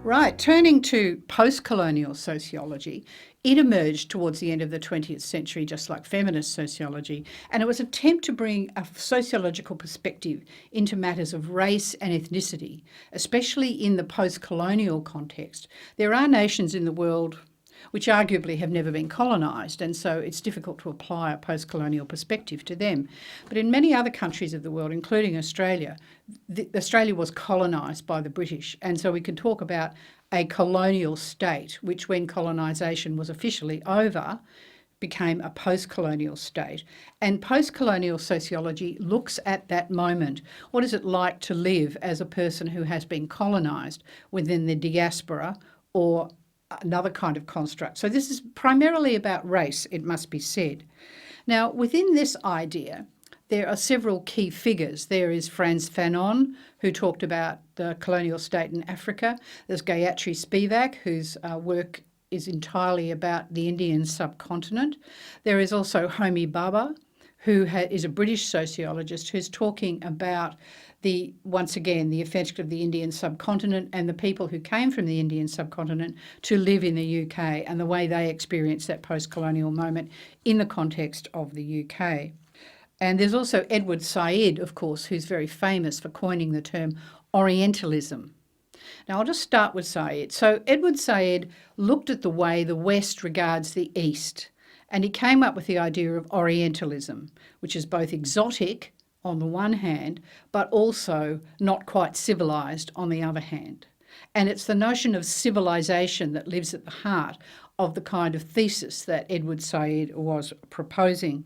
Right, turning to post-colonial sociology, it emerged towards the end of the 20th century, just like feminist sociology, and it was an attempt to bring a sociological perspective into matters of race and ethnicity, especially in the post-colonial context. There are nations in the world which arguably have never been colonised, and so it's difficult to apply a post-colonial perspective to them. But in many other countries of the world, including Australia, Australia was colonised by the British, and so we can talk about a colonial state, which when colonisation was officially over, became a post-colonial state. And post-colonial sociology looks at that moment. What is it like to live as a person who has been colonised within the diaspora or another kind of construct? So this is primarily about race, it must be said. Now, within this idea, there are several key figures. There is Frantz Fanon, who talked about the colonial state in Africa. There's Gayatri Spivak, whose work is entirely about the Indian subcontinent. There is also Homi Bhabha, who is a British sociologist who's talking about once again, the effect of the Indian subcontinent and the people who came from the Indian subcontinent to live in the UK and the way they experienced that post-colonial moment in the context of the UK. And there's also Edward Said, of course, who's very famous for coining the term Orientalism. Now, I'll just start with Said. So Edward Said looked at the way the West regards the East, and he came up with the idea of Orientalism, which is both exotic on the one hand, but also not quite civilised on the other hand. And it's the notion of civilisation that lives at the heart of the kind of thesis that Edward Said was proposing.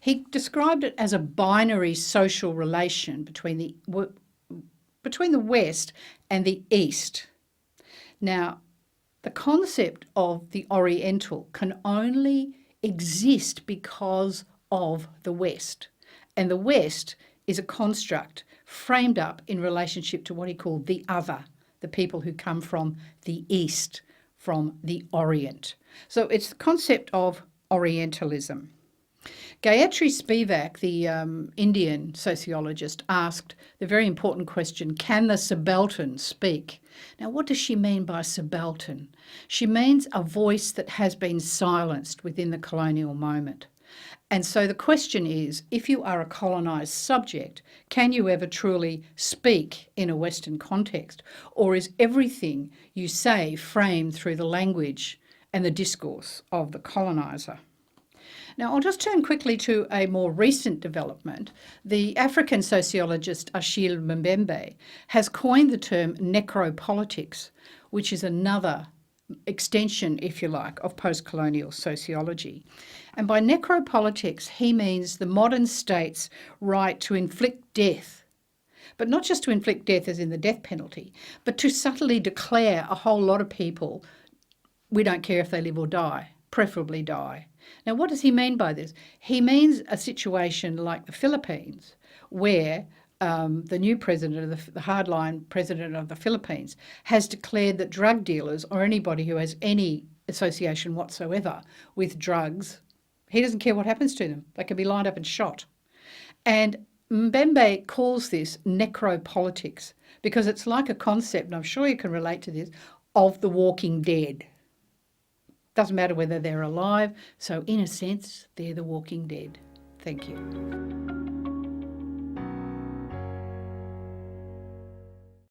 He described it as a binary social relation between the West and the East. Now, the concept of the Oriental can only exist because of the West. And the West is a construct framed up in relationship to what he called the other, the people who come from the East, from the Orient. So it's the concept of Orientalism. Gayatri Spivak, the Indian sociologist, asked the very important question, can the subaltern speak? Now, what does she mean by subaltern? She means a voice that has been silenced within the colonial moment. And so the question is, if you are a colonised subject, can you ever truly speak in a Western context? Or is everything you say framed through the language and the discourse of the coloniser? Now, I'll just turn quickly to a more recent development. The African sociologist Achille Mbembe has coined the term Necro Politics, which is another extension, if you like, of post-colonial sociology. And by necropolitics, he means the modern state's right to inflict death, but not just to inflict death as in the death penalty, but to subtly declare a whole lot of people, we don't care if they live or die, preferably die. Now, what does he mean by this? He means a situation like the Philippines, where the new president, the hardline president of the Philippines, has declared that drug dealers or anybody who has any association whatsoever with drugs, he doesn't care what happens to them. They can be lined up and shot. And Mbembe calls this necropolitics because it's like a concept, and I'm sure you can relate to this, of the walking dead. Doesn't matter whether they're alive, so in a sense, they're the walking dead. Thank you.